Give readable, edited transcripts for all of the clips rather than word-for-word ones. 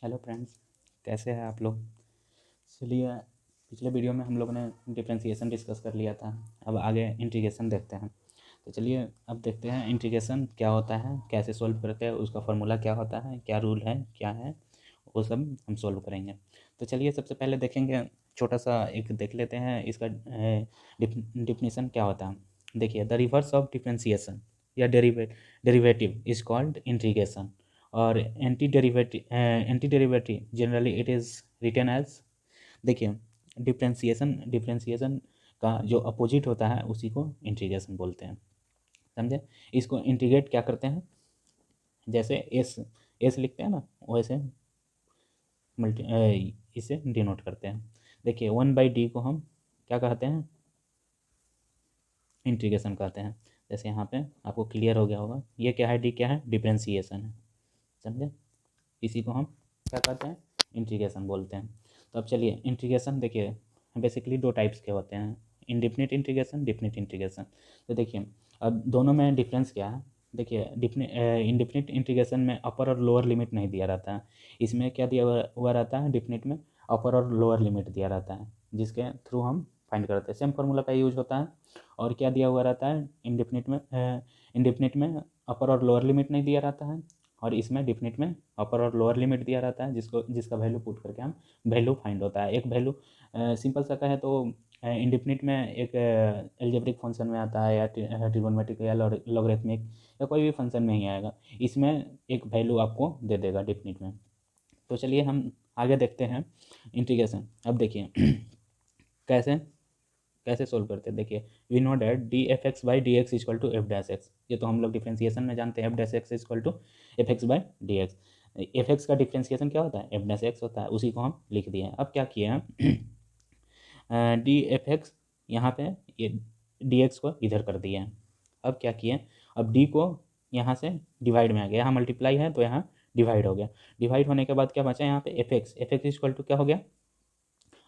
Hello friends, कैसे हैं आप लोग। चलिए, पिछले वीडियो में हम लोगों ने डिफरेंशिएशन डिस्कस कर लिया था। अब आगे इंटीग्रेशन देखते हैं। तो चलिए अब देखते हैं इंटीग्रेशन क्या होता है, कैसे सॉल्व करते हैं, उसका फॉर्मूला क्या होता है, क्या रूल है, क्या है, वो सब हम सॉल्व करेंगे। तो चलिए सबसे पहले देखेंगे, छोटा सा एक देख लेते हैं इसका डिफिनीसन क्या होता है। देखिए, द रिवर्स ऑफ डिफरेंशिएशन या डेरिवेटिव इज कॉल्ड इंटीग्रेशन, और anti derivative generally it is written as. देखिए, डिफरेंशिएशन का जो अपोजिट होता है उसी को इंटीग्रेशन बोलते हैं, समझे। इसको इंटीग्रेट क्या करते हैं, जैसे एस एस लिखते हैं ना, वैसे इसे डिनोट करते हैं। देखिए, 1/d को हम क्या कहते हैं, इंटीग्रेशन कहते हैं। जैसे यहाँ पे आपको क्लियर हो गया होगा, ये क्या है, डी क्या है, डिफरेंशिएशन है, समझे। इसी को हम क्या कहते हैं, इंटीग्रेशन बोलते हैं। तो अब चलिए इंटीग्रेशन देखिए, बेसिकली दो टाइप्स के होते हैं, इंडिफिनिट इंटीग्रेशन, डिफिनिट इंटीग्रेशन। तो देखिए, अब दोनों में डिफरेंस क्या है। देखिए, इंडिफिनिट इंटीग्रेशन में अपर और लोअर लिमिट नहीं दिया रहता है। इसमें क्या दिया हुआ रहता है, डिफिनिट में अपर और लोअर लिमिट दिया रहता है, जिसके थ्रू हम फाइंड करते हैं। सेम फार्मूला का यूज होता है। और क्या दिया हुआ रहता है, इंडिफिनिट में अपर और लोअर लिमिट नहीं दिया रहता है, और इसमें डिफिनिट में अपर और लोअर लिमिट दिया रहता है, जिसका वैल्यू पुट करके हम वैल्यू फाइंड होता है। एक वैल्यू सिंपल सा कहे तो इंडिफिनिट में एक एल्जेब्रिक फंक्शन में आता है, या ट्रिगोनोमेट्रिक या लॉगरिथमिक या कोई भी फंक्शन में ही आएगा, इसमें एक वैल्यू आपको दे देगा डिफिनिट में। तो चलिए हम आगे देखते हैं इंटीग्रेशन। अब देखिए कैसे कैसे सोल्व करते हैं। देखिए, we know that D F X by D x equal to F dash X, ये तो हम लोग डिफ्रेंसिएशन में जानते हैं, F dash X equal to F X by D X. F X का डिफ्रेंसिएशन क्या होता है, एफ डैश एक्स होता है, उसी को हम लिख दिए हैं। अब क्या किए हैं, डी एफ एक्स यहाँ पे ये डी एक्स को इधर कर दिए हैं। अब क्या किए, अब डी को यहाँ से डिवाइड में आ गया, यहाँ मल्टीप्लाई है तो यहाँ डिवाइड हो गया। डिवाइड होने के बाद क्या बचा यहाँ पे, एफ एक्स इक्वल टू क्या हो गया।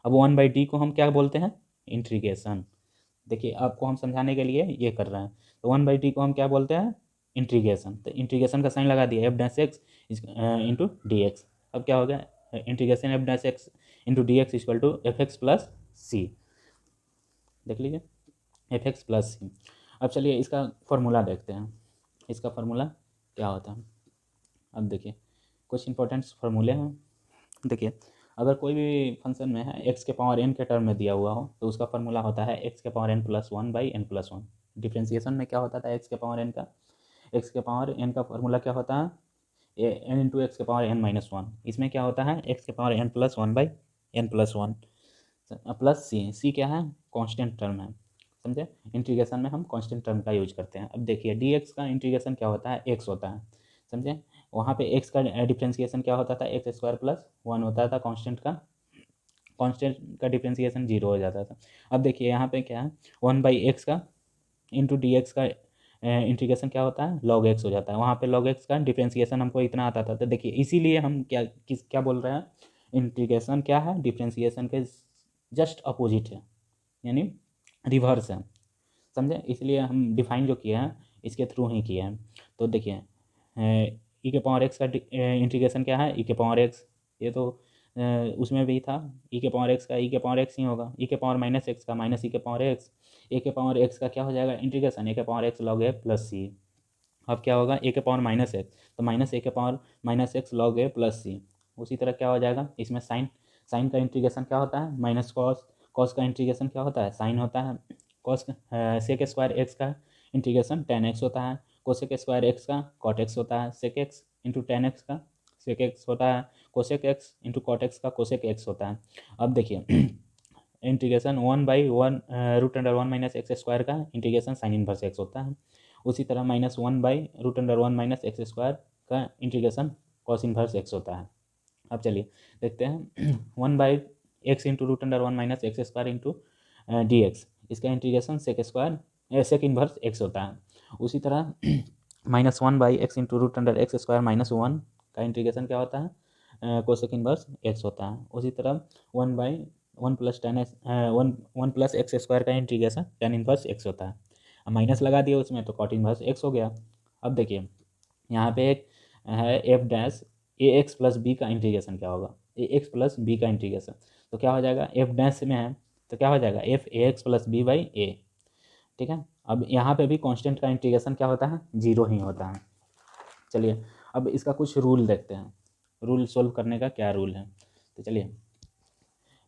अब 1/d को हम क्या बोलते हैं, इंटीग्रेशन। देखिए, आपको हम समझाने के लिए ये कर रहे हैं। तो 1/d को हम क्या बोलते हैं, इंटीग्रेशन। तो इंटीग्रेशन का साइन लगा दिया, f dash x into D x. अब क्या हो गया, integration f dash x into D x equal to F x plus c. देख लीजिए, एफ एक्स प्लस सी। अब चलिए इसका फॉर्मूला देखते हैं, इसका फॉर्मूला क्या होता है। अब देखिए, कुछ इंपॉर्टेंट फार्मूले हैं। देखिए, अगर कोई भी फंक्शन में है एक्स के पावर एन के टर्म में दिया हुआ हो, तो उसका फॉर्मूला होता है एक्स के power n plus one by n plus one. Differentiation में क्या होता था, एक्स के पावर एन का, एक्स के पावर एन का फॉर्मूला क्या होता है, एन इंटू एक्स के पावर एन माइनस वन। इसमें क्या होता है, एक्स के power n plus one by n plus one plus C. C क्या है, कॉन्स्टेंट टर्म है, समझे। इंटीग्रेशन में हम कॉन्स्टेंट टर्म का यूज करते हैं। अब देखिए, डी एक्स का इंटीग्रेशन क्या होता है, एक्स होता है, समझे। वहाँ पे एक्स का डिफ्रेंसिएशन क्या होता था, एक्स स्क्वायर प्लस वन होता था, कांस्टेंट का डिफ्रेंसिएशन जीरो हो जाता था। अब देखिए यहाँ पे क्या है, 1/x का इंटू डी एक्स का इंटीग्रेशन क्या होता है, लॉग एक्स हो जाता है। वहाँ पे लॉग एक्स का डिफ्रेंसिएशन हमको इतना आता था। तो देखिए, इसीलिए हम क्या बोल रहे हैं, इंटीग्रेशन क्या है, डिफ्रेंसिएशन के जस्ट अपोजिट है, यानी रिवर्स है, समझे। इसलिए हम डिफाइन जो किए हैं इसके थ्रू ही किए हैं। तो देखिए, ई के पावर एक्स का इंटीग्रेशन क्या है, ई के पावर एक्स, ये तो उसमें भी था, ई के पावर एक्स का ई के पावर एक्स ही होगा, ई के पावर माइनस एक्स का माइनस ई के पावर एक्स, ए के पावर एक्स का क्या हो जाएगा, इंटीग्रेशन ए के पावर एक्स लॉग ए प्लस सी। अब क्या होगा, ए के पावर माइनस एक्स, तो माइनस ए के पावर माइनस एक्स लॉग ए प्लस सी। उसी तरह क्या हो जाएगा, इसमें साइन साइन का इंटीग्रेशन क्या होता है, माइनस कॉस, कॉस का इंटीग्रेशन क्या होता है, साइन होता है। कॉस सेक स्क्वायर एक्स का इंटीग्रेशन टेन एक्स होता है, कोसेक स्क्वायर एक्स का कॉट एक्स होता है, sec X into tan X का सेक एक्स होता है, cosec X into cot X का कोसेक एक्स होता है। अब देखिए integration 1/1 root under one minus X square का इंटीग्रेशन साइन इनवर्स एक्स होता है। उसी तरह -1/√1 माइनस एक्स स्क्वायर का इंटीग्रेशन कॉस इनवर्स एक्स होता है। अब चलिए देखते हैं 1/x into root under one minus X square into D X, इसका इंटीग्रेशन सेक इनवर्स एक्स होता है। उसी तरह -1/x into root under X square minus one का इंटीग्रेशन क्या होता है, कोसेक इनवर्स एक्स होता है। उसी तरह 1/1 plus ten x one plus x square का इंटीग्रेशन टेन इनवर्स एक्स होता है। अब माइनस लगा दिया उसमें, तो कॉट इनवर्स एक्स हो गया। अब देखिए यहाँ पे एक है एफ डैश ए एक्स प्लस बी का इंटीग्रेशन क्या होगा, ए एक्स प्लस बी का इंटीग्रेशन, तो क्या हो जाएगा, एफ डैश में है तो क्या हो जाएगा, f a x plus b by a. ठीक है, अब यहाँ पे भी कांस्टेंट का इंटीग्रेशन क्या होता है, जीरो ही होता है। चलिए अब इसका कुछ रूल देखते हैं, रूल सोल्व करने का क्या रूल है। तो चलिए,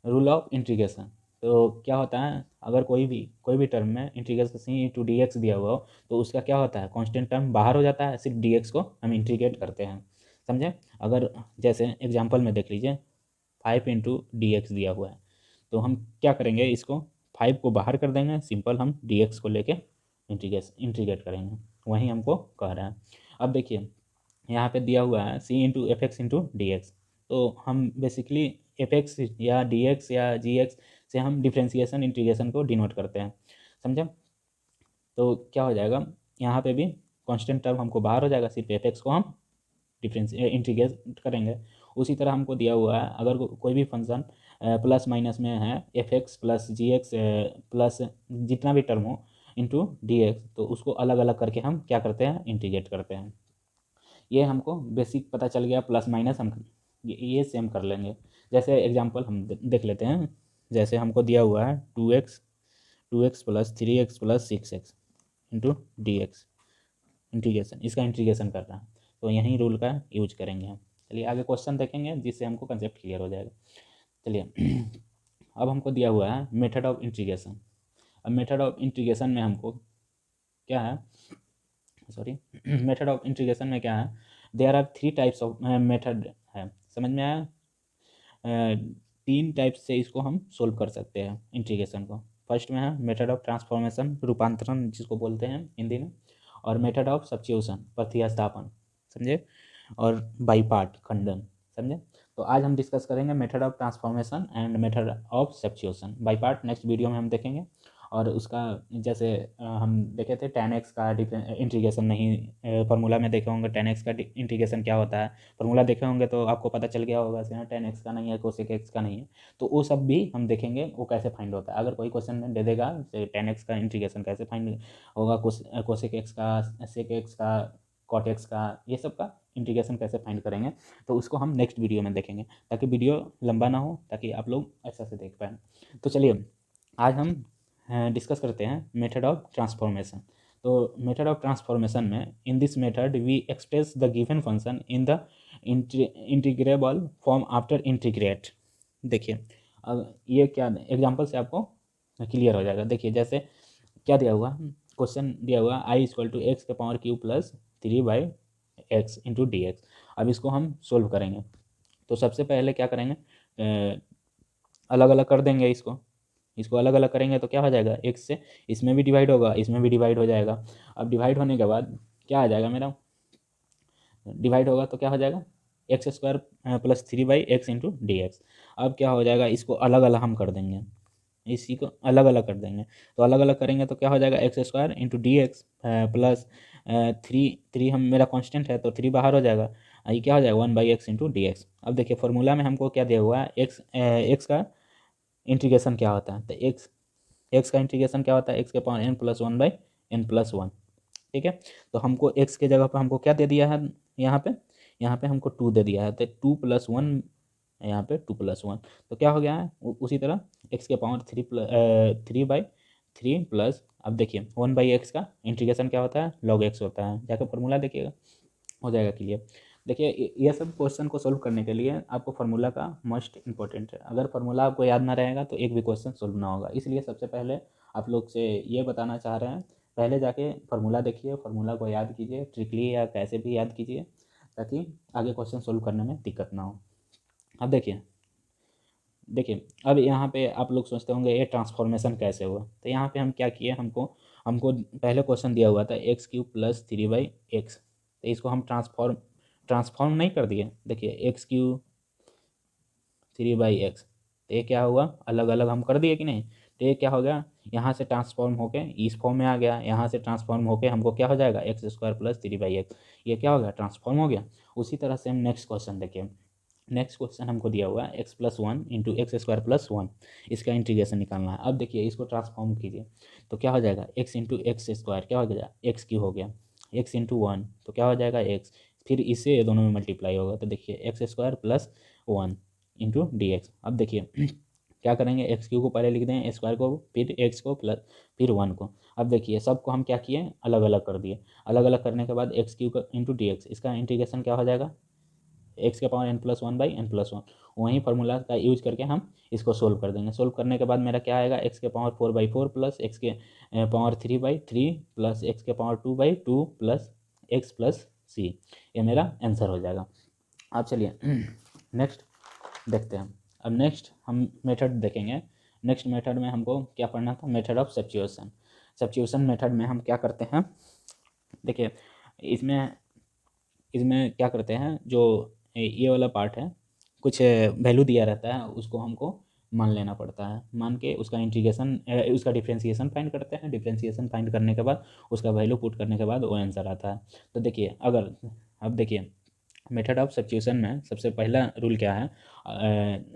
रूल ऑफ इंटीग्रेशन, तो क्या होता है, अगर कोई भी टर्म में इंटीग्रेशन सी इंटू डी एक्स दिया हुआ हो तो उसका क्या होता है, कांस्टेंट टर्म बाहर हो जाता है, सिर्फ डी एक्स को हम इंटीग्रेट करते हैं। समझे, अगर जैसे एग्जांपल में देख लीजिए 5 इंटू डी एक्स दिया हुआ है, तो हम क्या करेंगे, इसको 5 को बाहर कर देंगे, सिंपल हम डी एक्स को लेके इंटीग्रेट करेंगे, वही हमको कह रहा है। अब देखिए यहाँ पे दिया हुआ है c into f x into D x, तो हम बेसिकली एफ एक्स या डी एक्स या जी एक्स से हम डिफ्रेंसिएशन इंटीग्रेशन को डिनोट करते हैं। समझे, तो क्या हो जाएगा, यहाँ पे भी कांस्टेंट टर्म हमको बाहर हो जाएगा, सिर्फ एफ एक्स को हम डिफरेंस इंटीग्रेट करेंगे। उसी तरह हमको दिया हुआ है, अगर कोई भी फंक्शन प्लस माइनस में है, एफ एक्स प्लस जी एक्स प्लस जितना भी टर्म हो इंटू डी एक्स, तो उसको अलग अलग करके हम क्या करते हैं, इंटीग्रेट करते हैं। ये हमको बेसिक पता चल गया, प्लस माइनस हम ये सेम कर लेंगे। जैसे एग्जांपल हम देख लेते हैं, जैसे हमको दिया हुआ है 2x plus 3x plus 6x into D x integration, इसका इंटीग्रेशन कर रहा है, तो यही रूल का यूज करेंगे हम। चलिए आगे क्वेश्चन देखेंगे जिससे हमको कंसेप्ट क्लियर हो जाएगा। चलिए अब हमको दिया हुआ है मेथड ऑफ इंटीग्रेशन। अब मेथड ऑफ इंटीग्रेशन में हमको क्या है, सॉरी मेथड ऑफ इंटीग्रेशन में क्या है, there are 3 types of method है, समझ में आया। 3 टाइप से इसको हम सोल्व कर सकते हैं इंटीग्रेशन को। फर्स्ट में है मेथड ऑफ ट्रांसफॉर्मेशन, रूपांतरण जिसको बोलते हैं हिंदी में, और मेथड ऑफ सब्स्टिट्यूशन, प्रतिस्थापन, समझे, और बाई पार्ट, खंडन, समझे। तो आज हम डिस्कस करेंगे method of transformation and method of substitution, by part next video में हम देखेंगे। और उसका जैसे हम देखे थे tan x का इंटीग्रेशन नहीं, फार्मूला में देखे होंगे tan x का इंटीग्रेशन क्या होता है, फार्मूला देखे होंगे तो आपको पता चल गया होगा यहाँ tan x का नहीं है, cosec x का नहीं है, तो वो सब भी हम देखेंगे वो कैसे फाइंड होता है। अगर कोई क्वेश्चन में दे देगा tan x का इंटीग्रेशन कैसे फाइंड होगा, cosec x का, sec x का, cot x का, ये सब का इंटीग्रेशन कैसे फाइंड करेंगे, तो उसको हम नेक्स्ट वीडियो में देखेंगे, ताकि वीडियो लंबा ना हो, ताकि आप लोग अच्छा से देख पाएँ। तो चलिए आज हम डिस्कस करते हैं मेथड ऑफ ट्रांसफॉर्मेशन। तो मेथड ऑफ ट्रांसफॉर्मेशन में, in this method we express the given function in the integrable form after integrate. देखिए अब ये क्या एग्जांपल से आपको क्लियर हो जाएगा। देखिए जैसे क्या दिया हुआ, क्वेश्चन दिया हुआ आई इक्वल टू एक्स के power Q plus 3/x into D x. अब इसको हम सोल्व करेंगे, तो सबसे पहले क्या करेंगे, अलग अलग कर देंगे इसको अलग अलग करेंगे तो क्या हो जाएगा, एक्स से इसमें भी डिवाइड होगा, इसमें भी डिवाइड हो जाएगा। अब डिवाइड होने के बाद क्या आ जाएगा मेरा, डिवाइड होगा तो क्या हो जाएगा, x square plus 3/x into D x. अब क्या हो जाएगा, इसको अलग अलग हम कर देंगे, इसी को अलग अलग कर देंगे, तो अलग अलग करेंगे तो क्या हो जाएगा, x square into D x plus 3 हम मेरा कांस्टेंट है तो 3 बाहर हो जाएगा, ये क्या हो जाएगा 1/x इंटू डी एक्स। अब देखिए फॉर्मूला में हमको क्या दिया हुआ है, एक्स का इंटीग्रेशन क्या होता है, तो एक्स का इंटीग्रेशन क्या होता है, एक्स के पावर n+1/n+1। ठीक है, तो हमको एक्स के जगह पर हमको क्या दे दिया है, यहाँ पे हमको 2 दे दिया है, तो 2+1, यहाँ पे 2+1, तो क्या हो गया है, उसी तरह एक्स के पावर 3/3 प्लस, अब देखिए 1/x का इंटीग्रेशन क्या होता है, log x होता है, जाकर फॉर्मूला देखिएगा हो जाएगा क्लियर। देखिए ये सब क्वेश्चन को सोल्व करने के लिए आपको फार्मूला का मस्ट इंपॉर्टेंट है, अगर फार्मूला आपको याद ना रहेगा तो एक भी क्वेश्चन सोल्व ना होगा। इसलिए सबसे पहले आप लोग से ये बताना चाह रहे हैं, पहले जाके फार्मूला देखिए, फार्मूला को याद कीजिए, ट्रिकली या कैसे भी याद कीजिए, ताकि आगे क्वेश्चन सोल्व करने में दिक्कत ना हो। अब देखिए अब यहाँ पे आप लोग सोचते होंगे ये ट्रांसफॉर्मेशन कैसे हुआ, तो यहाँ पे हम क्या किए, हमको पहले क्वेश्चन दिया हुआ था x³ प्लस 3/x, तो इसको हम ट्रांसफॉर्म नहीं कर दिए। देखिए x³ 3/x, तो ये क्या हुआ, अलग अलग हम कर दिए कि नहीं, तो ये क्या हो गया, यहाँ से ट्रांसफॉर्म होके इस फॉर्म में आ गया, यहाँ से ट्रांसफॉर्म होके हमको क्या हो जाएगा, x² प्लस 3/x, ये क्या हो गया, ट्रांसफॉर्म हो गया। उसी तरह से हम नेक्स्ट क्वेश्चन देखिए, नेक्स्ट क्वेश्चन हमको दिया हुआ है x+1 इंटू x²+1, इसका इंटीग्रेशन निकालना है। अब देखिए इसको ट्रांसफॉर्म कीजिए तो क्या हो जाएगा, x इंटू एक्स स्क्वायर क्या हो गया, x³ हो गया, x इंटू 1 तो क्या हो जाएगा x, फिर इससे ये दोनों में मल्टीप्लाई होगा। तो देखिए x square plus 1 into D x. अब देखिए क्या करेंगे, एक्स क्यू को पहले लिख दें, स्क्वायर को, फिर एक्स को प्लस फिर 1 को। अब देखिए सबको हम क्या किए, अलग अलग कर दिए। अलग अलग करने के बाद एक्स क्यू का इंटू डी एक्स, इसका इंटीग्रेशन क्या हो जाएगा, एक्स के पावर n+1/n+1। वहीं फार्मूला का यूज करके हम इसको सोल्व कर देंगे। सोल्व करने के बाद मेरा क्या आएगा, एक्स के पावर 4/4 प्लस एक्स के पावर 3/3 प्लस एक्स के पावर 2/2 प्लस एक्स प्लस सी। ये मेरा आंसर हो जाएगा। अब चलिए नेक्स्ट देखते हैं। अब नेक्स्ट हम मेथड देखेंगे। नेक्स्ट मेथड में हमको क्या पढ़ना था, method of substitution. Substitution method में हम क्या करते हैं, देखिए इसमें इसमें क्या करते हैं, जो ये वाला पार्ट है, कुछ वैल्यू दिया रहता है, उसको हमको मान लेना पड़ता है। मान के उसका इंटीग्रेशन, उसका डिफरेंशिएशन फाइंड करते हैं। डिफरेंशिएशन फाइंड करने के बाद उसका वैल्यू पुट करने के बाद वो आंसर आता है। तो देखिए अगर, अब देखिए मेथड ऑफ सब्स्टिट्यूशन में सबसे पहला रूल क्या है,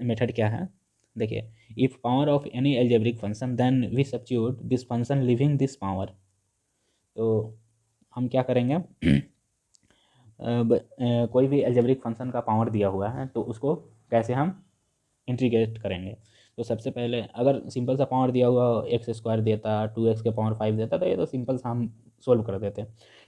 मेथड क्या है, देखिए if power of any algebraic function then we substitute this function leaving this power. तो हम क्या करेंगे कोई भी एल्जेब्रिक फंक्शन का पावर दिया हुआ है तो उसको कैसे हम इंटीग्रेट करेंगे। तो सबसे पहले अगर सिंपल सा पावर दिया हुआ एक्स स्क्वायर देता, 2x के पावर 5 देता, तो ये तो सिंपल सा हम सोल्व कर देते।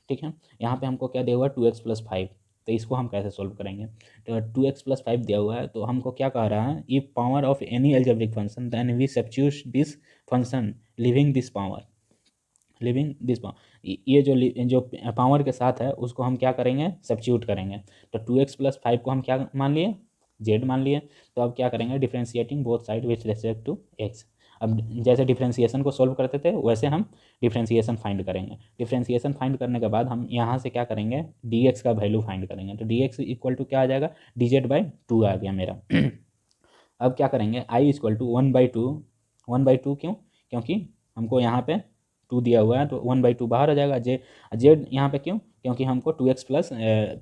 ठीक है, यहाँ पे हमको क्या दिया हुआ है, 2x + 5। तो इसको हम कैसे सोल्व करेंगे, तो 2x + 5 दिया हुआ है, तो हमको क्या कह रहा है, if power of any algebraic function then we substitute this function leaving this power, leaving this power. ये जो पावर के साथ है उसको हम क्या करेंगे, सब्स्टिट्यूट करेंगे। तो 2x + 5 को हम क्या मान लिए, जेड मान लिए। तो अब क्या करेंगे, differentiating both side with respect to X. अब जैसे डिफ्रेंशिएशन को सोल्व करते थे वैसे हम डिफ्रेंशिएशन फाइंड करेंगे। डिफ्रेंशिएशन फाइंड करने के बाद हम यहाँ से क्या करेंगे, डी एक्स का वैल्यू फाइंड करेंगे। तो डी एक्स इक्वल टू क्या आ जाएगा, dz/2 आ गया मेरा। अब क्या करेंगे, आई इक्वल टू 1/2। 1/2 क्यों, क्योंकि हमको यहाँ पे 2 दिया हुआ है, तो 1/2 बाहर आ जाएगा। जेड यहाँ पे क्यों, क्योंकि हमको 2x +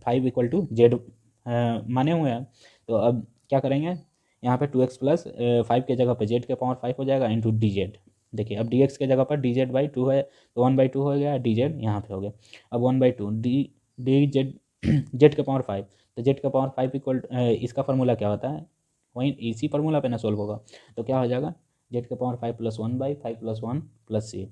5 = जेड माने हुए हैं। तो अब क्या करेंगे, यहाँ पे 2x + 5 के जगह पे जेड के पावर 5 हो जाएगा इंटू डी जेड। देखिए अब dx के जगह पर dz/2 है, तो 1/2 हो गया, dz यहाँ पे हो गया। अब 1/2 डी जेड जेड के पावर 5, तो जेड का पावर 5 इक्वल, इसका फार्मूला क्या होता है, वहीं इसी फार्मूला पे ना सोल्व होगा। तो क्या हो जाएगा, जेड के पावर 5 + 1/5 + 1 + c।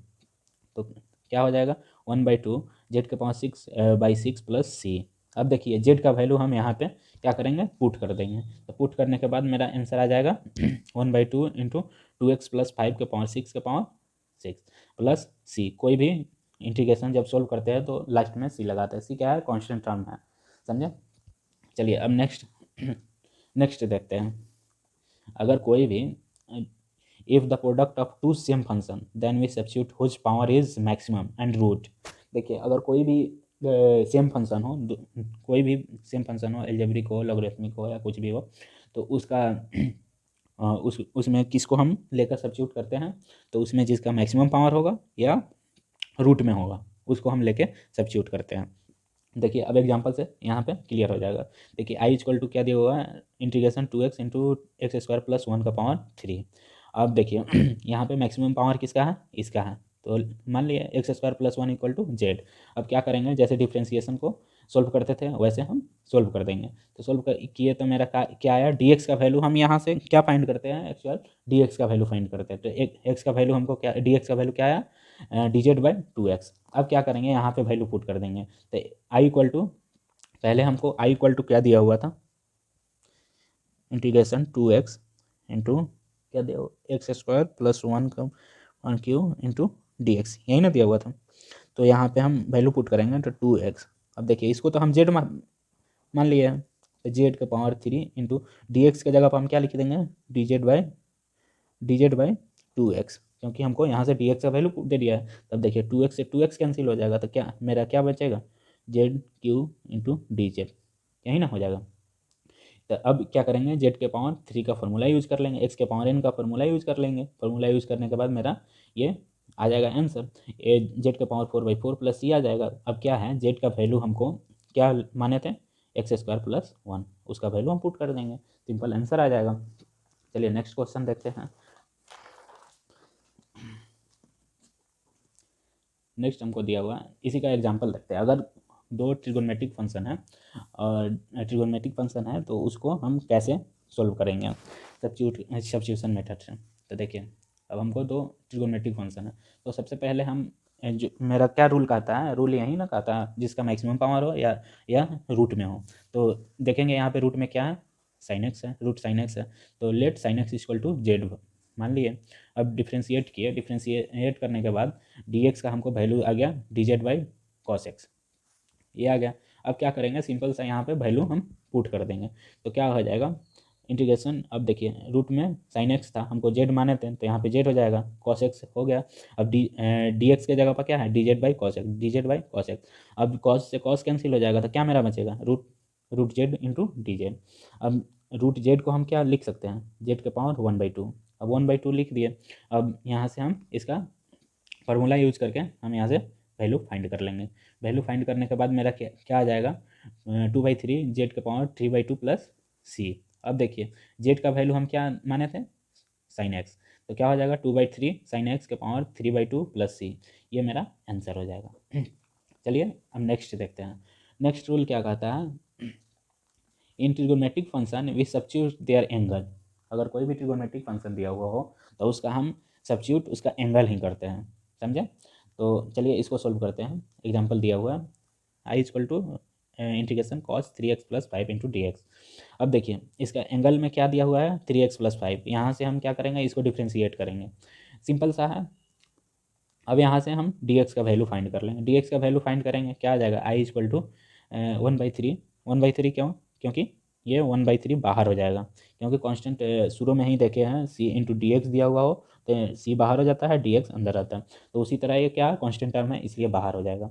तो क्या हो जाएगा, 1/2 जेड के पावर 6/6 + c। अब देखिए जेड का वैल्यू हम यहाँ पे क्या करेंगे, पुट कर देंगे। तो पुट करने के बाद मेरा आंसर आ जाएगा 1/2 इंटू 2x + 5 के पावर 6 के पावर 6 प्लस c। कोई भी इंटीग्रेशन जब सोल्व करते हैं तो लास्ट में c लगाते हैं। c क्या है, कॉन्स्टेंट टर्म है, समझे। चलिए अब नेक्स्ट नेक्स्ट देखते हैं। अगर कोई भी, if the product of two same function then we substitute whose power is maximum and root. देखिए अगर कोई भी सेम फंक्शन हो, कोई भी सेम फंक्शन हो, एल्जेब्रिक हो, लॉगरिथमिक हो या कुछ भी हो, तो उसका उसमें किसको हम लेकर सब्स्टिट्यूट करते हैं, तो उसमें जिसका मैक्सिमम पावर होगा या रूट में होगा उसको हम लेके सब्स्टिट्यूट करते हैं। देखिए अब एग्जांपल से यहाँ पे क्लियर हो जाएगा। देखिए आई इक्वल टू क्या दिया हुआ है, इंटीग्रेशन 2x इंटू x² + 1 का पावर 3। अब देखिए यहाँ पे मैक्सिमम पावर किसका है, इसका है। तो मान लिया x² + 1 = z। अब क्या करेंगे, जैसे डिफ्रेंशिएशन को सोल्व करते थे वैसे हम सोल्व कर देंगे। तो सोल्व किए तो मेरा क्या आया, dx का वैल्यू हम यहाँ से क्या फाइंड करते हैं, एक्चुअल dx का वैल्यू फाइंड करते हैं। तो x का वैल्यू हमको क्या, dx का वैल्यू क्या आया, dz/2x। अब क्या करेंगे, यहाँ पे वैल्यू पुट कर देंगे। तो आई इक्वल टू, पहले हमको आई इक्वल टू क्या दिया हुआ था, इंटीग्रेशन 2x इंटू क्या दिया हुआ, x² + 1 का 1³ इंटू डी एक्स, यही ना दिया हुआ था। तो यहाँ पे हम वैल्यू पुट करेंगे तो 2x। अब देखिए इसको तो हम जेड मान लिए हैं, तो जेड का पावर 3 इंटू डी एक्स के जगह पर हम क्या लिख देंगे, dz/2x, क्योंकि हमको यहाँ से dx का वैल्यू दे दिया है। तब देखिए 2x से 2x कैंसिल हो जाएगा, तो क्या मेरा क्या बचेगा, ZQ इंटू डी जेड, यही ना हो जाएगा। तो अब क्या करेंगे, जेड के पावर 3 का फॉर्मूला यूज़ कर लेंगे, एक्स के पावर n का फॉर्मूला यूज़ कर लेंगे। फॉर्मूला यूज़ करने के बाद मेरा ये आ जाएगा आंसर, जेड के पावर 4/4 प्लस c आ जाएगा। अब क्या है, जेड का वैल्यू हमको क्या माने थे, x² + 1, उसका वैल्यू हम पुट कर देंगे, सिंपल आंसर आ जाएगा। चलिए नेक्स्ट क्वेश्चन देखते हैं। नेक्स्ट हमको दिया हुआ है, इसी का एग्जांपल देखते हैं। अगर दो ट्रिगोनोमेट्रिक फंक्शन है और ट्रिगोनोमेट्रिक फंक्शन है, तो उसको हम कैसे सोल्व करेंगे सब्स्टिट्यूशन मेथड से। तो देखिए अब हमको दो ट्रिगोनोमेट्रिक फंक्शन है, तो सबसे पहले हम जो मेरा क्या रूल कहता है, रूल यही ना कहता है जिसका मैक्सिमम पावर हो या रूट में हो। तो देखेंगे यहाँ पे रूट में क्या है, साइन एक्स है, रूट साइन एक्स है। तो let sine X equal to Z मान लिए। अब डिफ्रेंशिएट किए, डिफ्रेंशिएट करने के बाद डी एक्स का हमको वैल्यू आ गया D Z by cos x, ये आ गया। अब क्या करेंगे, सिंपल सा यहाँ पे वैल्यू हम पुट कर देंगे, तो क्या हो जाएगा इंटीग्रेशन। अब देखिए रूट में साइन एक्स था, हमको जेड माने थे, तो यहाँ पे जेड हो जाएगा, कॉस एक्स हो गया। अब डी एक्स के जगह पर क्या है, D Z by cos X, D Z by cos X. अब कॉस से कॉस कैंसिल हो जाएगा, तो क्या मेरा बचेगा, root Z into D Z. अब रूट जेड को हम क्या लिख सकते हैं, जेड के पावर 1/2। अब 1/2 लिख दिए। अब यहाँ से हम इसका फार्मूला यूज करके हम यहाँ से वैल्यू फाइंड कर लेंगे। वैल्यू फाइंड करने के बाद मेरा क्या आ जाएगा, 2/3 जेड के पावर 3/2 प्लस सी। अब देखिए जेड का वैल्यू हम क्या माने थे, साइन एक्स, तो क्या हो जाएगा 2/3 साइन एक्स के पावर 3/2 प्लस सी, ये मेरा आंसर हो जाएगा। चलिए अब नेक्स्ट देखते हैं। नेक्स्ट रूल क्या कहता है, in trigonometric function we substitute their angle. अगर कोई भी ट्रिगोनोमेट्रिक फंक्शन दिया हुआ हो तो उसका हम सब्स्टिट्यूट उसका एंगल ही करते हैं, समझे। तो चलिए इसको सोल्व करते हैं। एग्जांपल दिया हुआ है I equal to integration cos 3x + 5 into D x. अब देखिए इसका एंगल में क्या दिया हुआ है 3x + 5, यहाँ से हम क्या करेंगे, इसको डिफ्रेंशिएट करेंगे, सिंपल सा है। अब यहाँ से हम डी एक्स का वैल्यू फाइंड कर लेंगे, डी एक्स का वैल्यू फाइंड करेंगे, क्या आ जाएगा आई इक्वल टू 1/3। 1/3 क्यों, क्योंकि ये 1/3 बाहर हो जाएगा, क्योंकि कांस्टेंट शुरू में ही देखे हैं सी इंटू डी एक्स दिया हुआ हो तो सी बाहर हो जाता है, डी एक्स अंदर आता है। तो उसी तरह ये क्या कांस्टेंट टर्म है इसलिए बाहर हो जाएगा,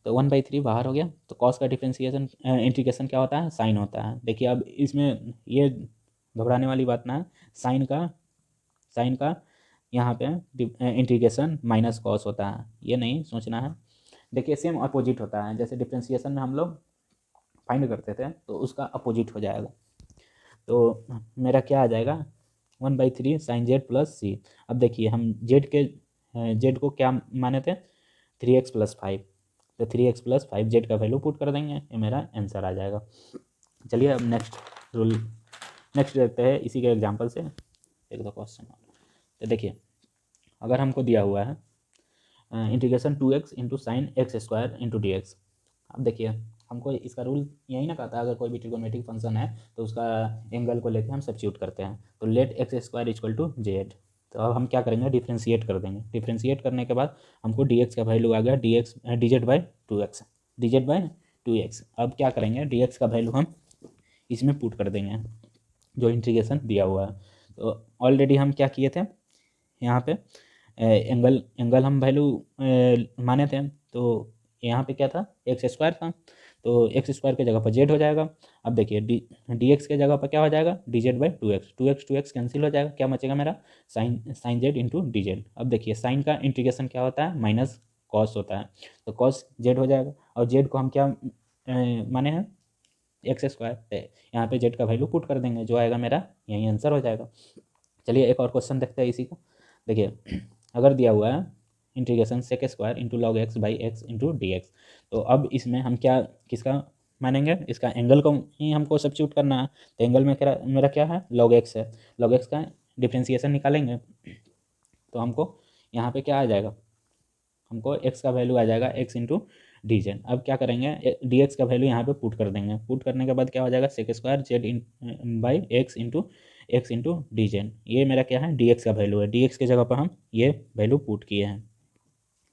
तो 1/3 बाहर हो गया। तो कॉस का डिफ्रेंशिएशन इंटीग्रेशन क्या होता है, साइन होता है। देखिए अब इसमें ये घबराने वाली बात ना है, साइन का यहाँ पे इंटीग्रेशन माइनस कॉस होता है, ये नहीं सोचना है। देखिए सेम अपोजिट होता है, जैसे डिफ्रेंशिएशन में हम लोग फाइंड करते थे तो उसका अपोजिट हो जाएगा। तो मेरा क्या आ जाएगा 1/3 साइन जेड प्लस सी। अब देखिए हम जेड को क्या माने थे 3x + 5, तो 3x + 5 जेड का वैल्यू पुट कर देंगे, ये मेरा आंसर आ जाएगा। चलिए अब नेक्स्ट देखते हैं इसी के एग्जांपल से एक दो क्वेश्चन। तो देखिए अगर हमको दिया हुआ है integration 2x into sine x² into D x. अब देखिए हमको इसका रूल यही ना कहता है, अगर कोई भी ट्रिगोनोमेट्रिक फंक्शन है तो उसका एंगल को लेके हम सब्स्टिट्यूट करते हैं। तो late x² equal to Z. तो अब हम क्या करेंगे, डिफ्रेंशिएट कर देंगे। डिफ्रेंशिएट करने के बाद हमको डी एक्स का वैल्यू आ गया D Z by 2x, D Z by 2x। अब क्या करेंगे, डी एक्स का वैल्यू हम इसमें पुट कर देंगे जो इंटीग्रेशन दिया हुआ है। तो ऑलरेडी हम क्या किए थे, यहाँ पे एंगल हम वैल्यू माने थे, तो यहाँ पे क्या था x² था, तो x² के जगह पर जेड हो जाएगा। अब देखिए डी एक्स के जगह पर क्या हो जाएगा D Z by 2x cancel हो जाएगा, क्या बचेगा मेरा sine Z into D Z. अब देखिए साइन का इंटीग्रेशन क्या होता है, माइनस कॉस होता है, तो कॉस जेड हो जाएगा। और जेड को हम क्या माने हैं x², यहाँ पे जेड का वैल्यू पुट कर देंगे, जो आएगा मेरा यही आंसर हो जाएगा। चलिए एक और क्वेश्चन देखते हैं इसी का। देखिए अगर दिया हुआ है integration sec² into log x by x into D x, तो अब इसमें हम क्या किसका मानेंगे, इसका एंगल को ही हमको सब्स्टिट्यूट करना है। तो एंगल में मेरा क्या है लॉग एक्स है, लॉग एक्स का डिफ्रेंशिएशन निकालेंगे तो हमको यहाँ पे क्या आ जाएगा, हमको x का वैल्यू आ जाएगा x इंटू डी जेड। अब क्या करेंगे डी एक्स का वैल्यू यहाँ पे पुट कर देंगे, पुट करने के बाद क्या हो जाएगा sec² Z by x into D Z. ये मेरा क्या है डी एक्स का वैल्यू है, डी एक्स के जगह पर हम ये वैल्यू पुट किए हैं,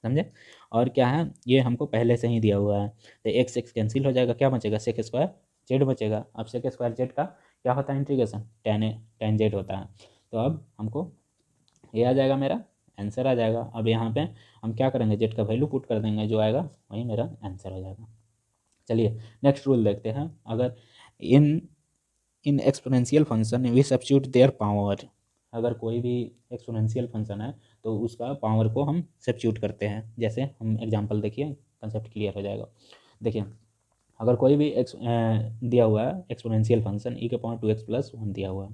समझे। और क्या है ये हमको पहले से ही दिया हुआ है, तो x कैंसिल हो जाएगा, क्या बचेगा sec² जेड बचेगा। अब sec² जेड का क्या होता है इंटीग्रेशन tan जेड होता है। तो अब हमको ये आ जाएगा, मेरा आंसर आ जाएगा। अब यहाँ पे हम क्या करेंगे जेड का वैल्यू पुट कर देंगे, जो आएगा वही मेरा आंसर हो जाएगा। चलिए नेक्स्ट रूल देखते हैं। अगर in exponential function we substitute their power, अगर कोई भी एक्सपोनेंशियल फंक्शन है तो उसका पावर को हम सब्स्टिट्यूट करते हैं। जैसे हम एग्जांपल देखिए कंसेप्ट क्लियर हो जाएगा। देखिए अगर कोई भी दिया हुआ है एक्सपोनेंशियल फंक्शन e के पावर 2x+1 दिया हुआ है,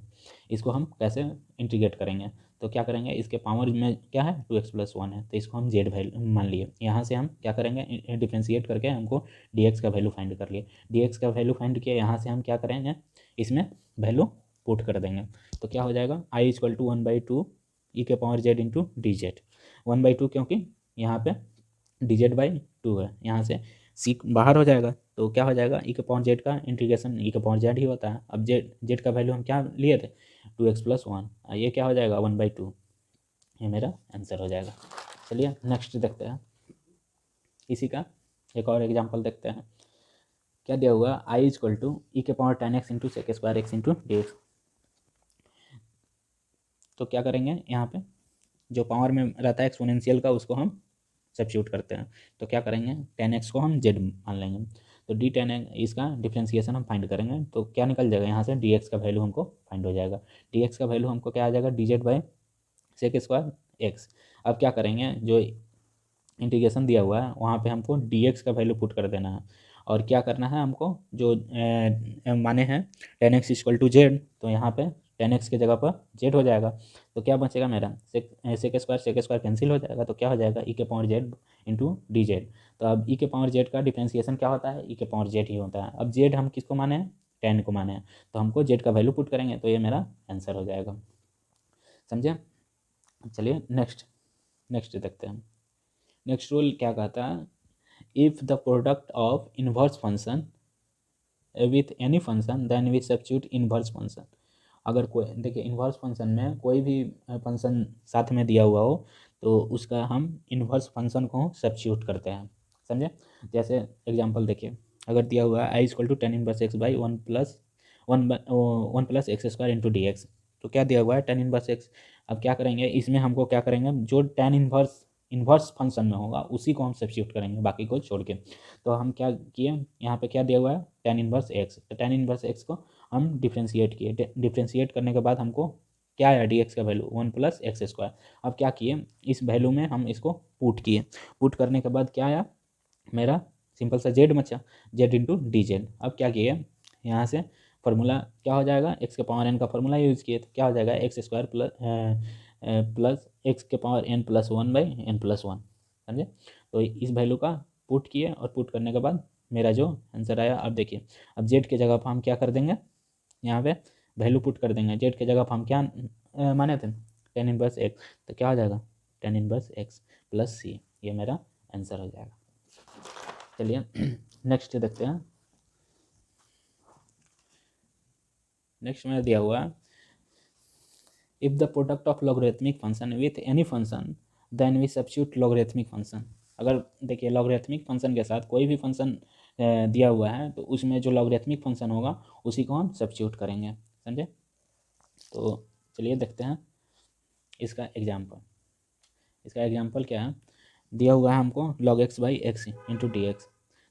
इसको हम कैसे इंटीग्रेट करेंगे? तो क्या करेंगे, इसके पावर में क्या है 2x+1 है, तो इसको हम जेड वैल्यू मान लिए। यहाँ से हम क्या करेंगे, डिफ्रेंशिएट करके हमको dx का वैल्यू फाइंड कर लिए। dx का वैल्यू फाइंड किया, यहाँ से हम क्या करेंगे, इसमें वैल्यू पुट कर देंगे। तो क्या हो जाएगा, i = 1/2 e के power z into D Z. 1/2 क्योंकि यहाँ पे dz/2 है, यहाँ से सी बाहर हो जाएगा, तो क्या हो जाएगा, e के पावर जेड का इंटीग्रेशन e के पावर जेड ही होता है। अब जेड का वैल्यू हम क्या लिए थे 2x+1, ये क्या हो जाएगा 1/2, ये मेरा आंसर हो जाएगा। चलिए नेक्स्ट देखते हैं, इसी का एक और एग्जांपल देखते हैं। क्या दिया हुआ, i = e के power 10x into sec² x into dx। तो क्या करेंगे, यहाँ पे जो पावर में रहता है एक्सपोनेंशियल का उसको हम सब्स्टिट्यूट करते हैं। तो क्या करेंगे, 10x को हम z मान लेंगे, तो d10 इसका डिफ्रेंसिएशन हम फाइंड करेंगे, तो क्या निकल जाएगा, यहाँ से dx का वैल्यू हमको फाइंड हो जाएगा। dx का वैल्यू हमको क्या आ जाएगा, dz/sec² x। अब क्या करेंगे, जो इंटीग्रेशन दिया हुआ है वहाँ पे हमको dx का वैल्यू पुट कर देना है, और क्या करना है हमको, जो माने हैं 10x = z, तो यहाँ पे 10x की जगह पर z हो जाएगा। तो क्या बचेगा मेरा, sec² कैंसिल हो जाएगा, तो क्या हो जाएगा e के power z into D Z. तो अब e के पावर z का डिफ्रेंसिएशन क्या होता है, e के पावर z ही होता है। अब z हम किसको माने हैं, 10 को माने हैं, तो हमको z का वैल्यू पुट करेंगे, तो ये मेरा आंसर हो जाएगा। समझे? चलिए नेक्स्ट देखते हैं। नेक्स्ट रूल क्या कहता है, if the product of inverse function with any function then we substitute inverse function. अगर कोई, देखिए इन्वर्स फंक्शन में कोई भी फंक्शन साथ में दिया हुआ हो तो उसका हम इन्वर्स फंक्शन को सब्स्टिट्यूट करते हैं। समझे? जैसे एग्जांपल देखिए, अगर दिया हुआ है i = 10−1/1+1+x² into D x. तो क्या दिया हुआ है, tan−1x। अब क्या करेंगे, इसमें हमको क्या करेंगे, जो इन्वर्स फंक्शन में होगा उसी को हम सब्स्टिट्यूट करेंगे, बाकी को छोड़ के। तो हम क्या किए, यहाँ पे क्या दिया हुआ है tan−1x, तो tan−1x को हम डिफ्रेंशिएट किए। डिफ्रेंशिएट करने के बाद हमको क्या आया, dx का वैल्यू 1+x²। अब क्या किए, इस वैल्यू में हम इसको पुट किए। पुट करने के बाद क्या आया, मेरा सिंपल सा z बचा, z इंटू डी जेड। अब क्या किए, यहाँ से फार्मूला क्या हो जाएगा, x के पावर n का फार्मूला यूज़ किए, तो क्या हो जाएगा x² प्लस x के पावर n+1/n+1। समझे? तो इस वैल्यू का पुट किए, और पुट करने के बाद मेरा जो आंसर आया, अब देखिए, अब z के जगह पर हम क्या कर देंगे, यहाँ पे वैल्यू पुट कर देंगे। z के जगह पर हम क्या माने थे tan−1x, तो क्या हो जाएगा tan−1x + c, ये मेरा आंसर हो जाएगा। चलिए नेक्स्ट देखते हैं। नेक्स्ट में दिया हुआ है, if the product of logarithmic function with any function then we substitute logarithmic function. अगर देखिए लॉगरिथमिक फंक्शन के साथ कोई भी फंक्शन दिया हुआ है तो उसमें जो लॉगरिथमिक फंक्शन होगा उसी को हम सब्स्टिट्यूट करेंगे। समझे? तो चलिए देखते हैं इसका एग्जाम्पल। इसका एग्जाम्पल क्या है, दिया हुआ है हमको log x/x into D x.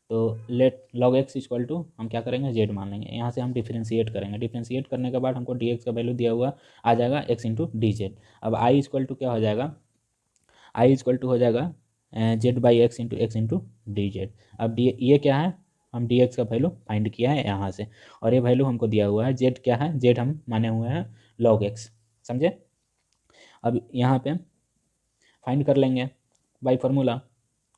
तो लेट log x = हम क्या करेंगे, z मान लेंगे। यहाँ से हम डिफ्रेंशिएट करेंगे। डिफ्रेंशिएट करने के बाद हमको dx का वैल्यू दिया हुआ आ जाएगा x इंटू डी जेड। अब i = क्या हो जाएगा, i = हो जाएगा z/x into x into D Z. अब ये क्या है, हम dx का वैल्यू फाइंड किया है यहाँ से, और ये वैल्यू हमको दिया हुआ है z क्या है, z हम माने हुए हैं log x। समझे? अब यहाँ पे फाइंड कर लेंगे बाई फार्मूला।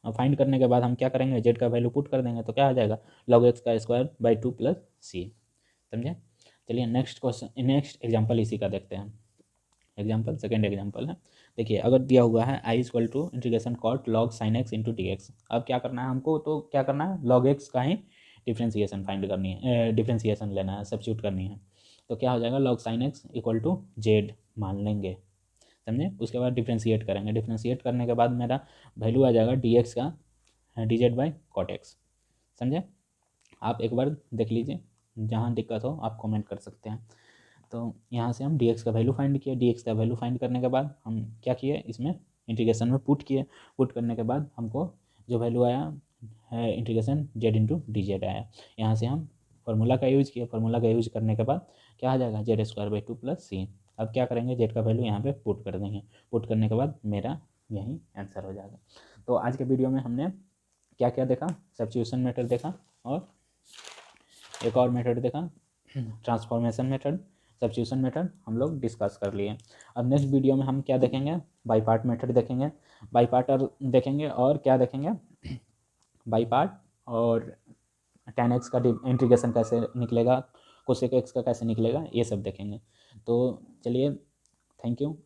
और फाइंड करने के बाद हम क्या करेंगे, जेड का वैल्यू पुट कर देंगे, तो क्या आ जाएगा log x² 2 + c। समझे? चलिए नेक्स्ट एग्जांपल इसी का देखते हैं। एग्जांपल सेकेंड एग्जांपल है। देखिए अगर दिया हुआ है i = integration cot log sin x into D x. अब क्या करना है हमको, तो क्या करना है, log x का ही डिफ्रेंसिएशन फाइंड करनी है, डिफ्रेंसिएशन लेना है, सब्स्टिट्यूट करनी है। तो क्या हो जाएगा, log sin x = z मान लेंगे। समझे? उसके बाद डिफ्रेंशिएट करेंगे। डिफ्रेंशिएट करने के बाद मेरा वैल्यू आ जाएगा dx का dz/cot x। समझे? आप एक बार देख लीजिए, जहाँ दिक्कत हो आप कमेंट कर सकते हैं। तो यहाँ से हम dx का वैल्यू फाइंड किए। dx का वैल्यू फाइंड करने के बाद हम क्या किए, इसमें इंटीग्रेशन में पुट किए। पुट करने के बाद हमको जो वैल्यू आया है integration z into D Z आया। यहाँ से हम फार्मूला का यूज़ किया। फार्मूला का यूज़ करने के बाद क्या आ जाएगा, z² 2 + c। अब क्या करेंगे, z का वैल्यू यहाँ पे पुट कर देंगे। पुट करने के बाद मेरा यही आंसर हो जाएगा। तो आज के वीडियो में हमने क्या क्या देखा, सब्स्टिट्यूशन मेथड देखा और एक और मेथड देखा ट्रांसफॉर्मेशन मेथड, सब्स्टिट्यूशन मेथड हम लोग डिस्कस कर लिए। अब नेक्स्ट वीडियो में हम क्या देखेंगे, बाई पार्ट मेथड देखेंगे, बाई पार्ट और देखेंगे, और क्या देखेंगे, बाई पार्ट और tan x का इंटीग्रेशन कैसे निकलेगा, cosec x का कैसे निकलेगा, ये सब देखेंगे। तो चलिए, थैंक यू।